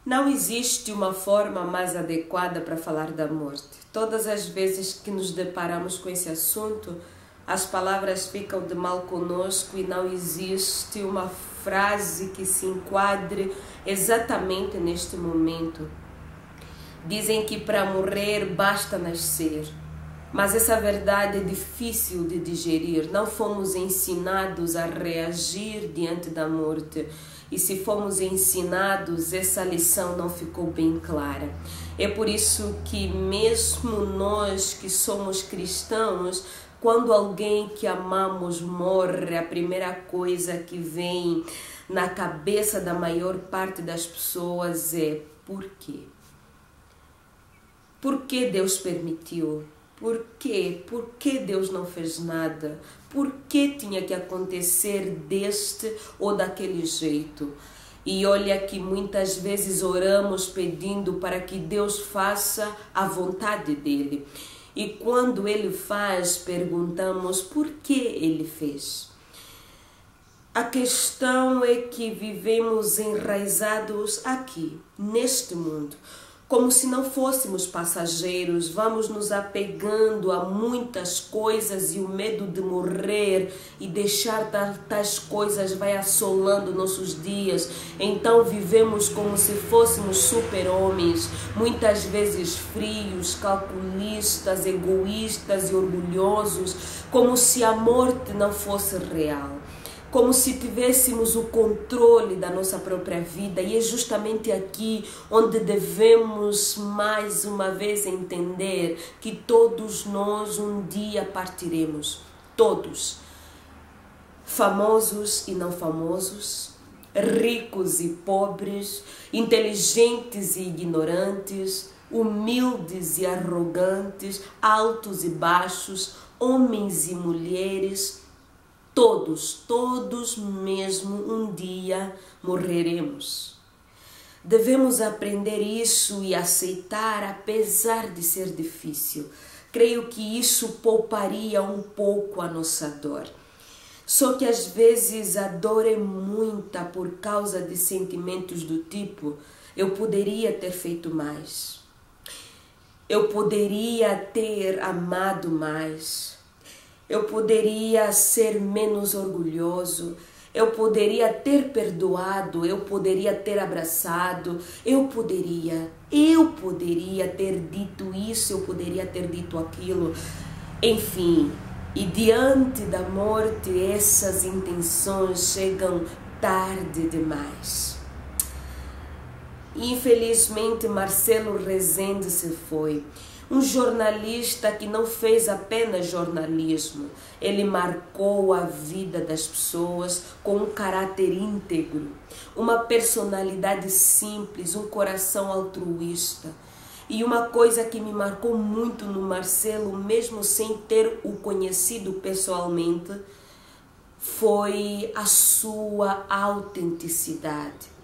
Não existe uma forma mais adequada para falar da morte. Todas as vezes que nos deparamos com esse assunto, as palavras ficam de mal conosco e não existe uma frase que se enquadre exatamente neste momento. Dizem que para morrer basta nascer, mas essa verdade é difícil de digerir. Não fomos ensinados a reagir diante da morte. E se fomos ensinados, essa lição não ficou bem clara. É por isso que mesmo nós que somos cristãos, quando alguém que amamos morre, a primeira coisa que vem na cabeça da maior parte das pessoas é: por quê? Por que Deus permitiu? Por quê? Por que Deus não fez nada? Por que tinha que acontecer deste ou daquele jeito? E olha que muitas vezes oramos pedindo para que Deus faça a vontade dele. E quando ele faz, perguntamos por que ele fez. A questão é que vivemos enraizados aqui, neste mundo. Como se não fôssemos passageiros, vamos nos apegando a muitas coisas e o medo de morrer e deixar tais coisas vai assolando nossos dias. Então vivemos como se fôssemos super-homens, muitas vezes frios, calculistas, egoístas e orgulhosos, como se a morte não fosse real. Como se tivéssemos o controle da nossa própria vida, e é justamente aqui onde devemos mais uma vez entender que todos nós um dia partiremos, todos, famosos e não famosos, ricos e pobres, inteligentes e ignorantes, humildes e arrogantes, altos e baixos, homens e mulheres. Todos mesmo um dia morreremos. Devemos aprender isso e aceitar, apesar de ser difícil. Creio que isso pouparia um pouco a nossa dor. Só que às vezes a dor é muita por causa de sentimentos do tipo: eu poderia ter feito mais. Eu poderia ter amado mais. Eu poderia ser menos orgulhoso, eu poderia ter perdoado, eu poderia ter abraçado, eu poderia ter dito isso, eu poderia ter dito aquilo. Enfim, e diante da morte, essas intenções chegam tarde demais. Infelizmente, Marcelo Rezende se foi. Um jornalista que não fez apenas jornalismo, ele marcou a vida das pessoas com um caráter íntegro, uma personalidade simples, um coração altruísta. E uma coisa que me marcou muito no Marcelo, mesmo sem ter o conhecido pessoalmente, foi a sua autenticidade.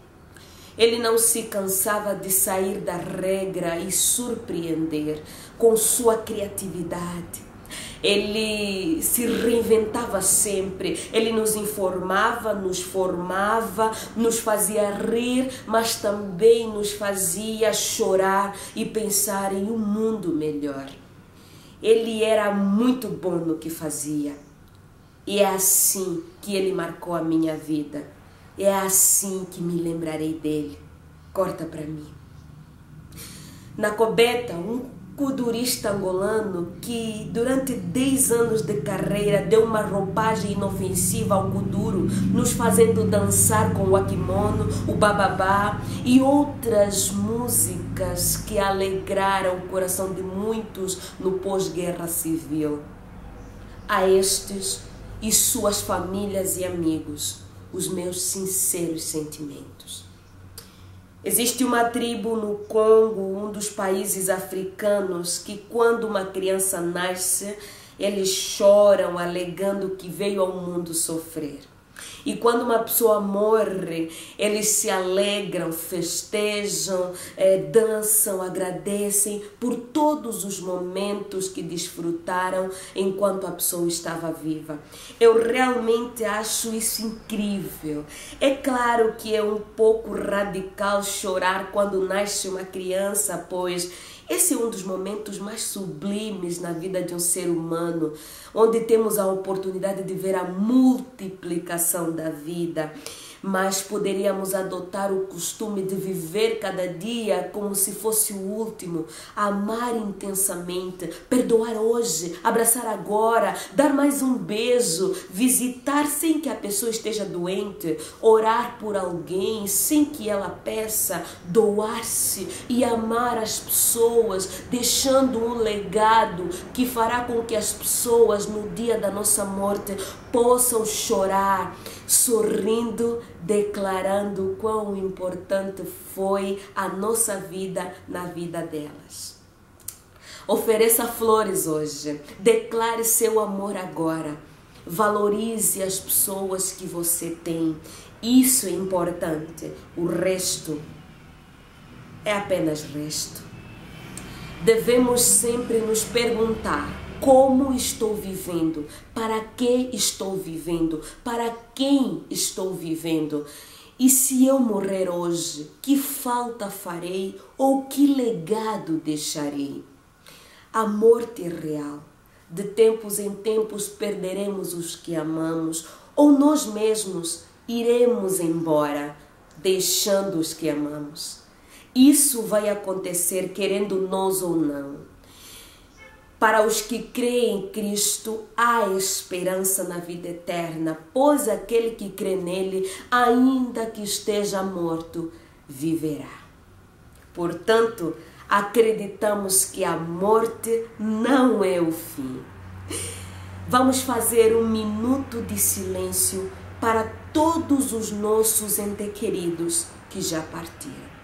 Ele não se cansava de sair da regra e surpreender com sua criatividade. Ele se reinventava sempre, ele nos informava, nos formava, nos fazia rir, mas também nos fazia chorar e pensar em um mundo melhor. Ele era muito bom no que fazia e é assim que ele marcou a minha vida. É assim que me lembrarei dele. Corta para mim. Na Cobeta, um kudurista angolano que durante 10 anos de carreira deu uma roupagem inofensiva ao kuduro, nos fazendo dançar com o akimono, o bababá e outras músicas que alegraram o coração de muitos no pós-guerra civil. A estes e suas famílias e amigos, os meus sinceros sentimentos. Existe uma tribo no Congo, um dos países africanos, que quando uma criança nasce, eles choram alegando que veio ao mundo sofrer. E quando uma pessoa morre, eles se alegram, festejam, dançam, agradecem por todos os momentos que desfrutaram enquanto a pessoa estava viva. Eu realmente acho isso incrível. É claro que é um pouco radical chorar quando nasce uma criança, pois esse é um dos momentos mais sublimes na vida de um ser humano, onde temos a oportunidade de ver a multiplicação da vida. Mas poderíamos adotar o costume de viver cada dia como se fosse o último, amar intensamente, perdoar hoje, abraçar agora, dar mais um beijo, visitar sem que a pessoa esteja doente, orar por alguém sem que ela peça, doar-se e amar as pessoas, deixando um legado que fará com que as pessoas no dia da nossa morte possam chorar, sorrindo, declarando quão importante foi a nossa vida na vida delas. Ofereça flores hoje, declare seu amor agora, valorize as pessoas que você tem, isso é importante, o resto é apenas resto. Devemos sempre nos perguntar: como estou vivendo? Para que estou vivendo? Para quem estou vivendo? E se eu morrer hoje, que falta farei ou que legado deixarei? A morte é real. De tempos em tempos perderemos os que amamos ou nós mesmos iremos embora, deixando os que amamos. Isso vai acontecer querendo nós ou não. Para os que creem em Cristo, há esperança na vida eterna, pois aquele que crê nele, ainda que esteja morto, viverá. Portanto, acreditamos que a morte não é o fim. Vamos fazer um minuto de silêncio para todos os nossos entes queridos que já partiram.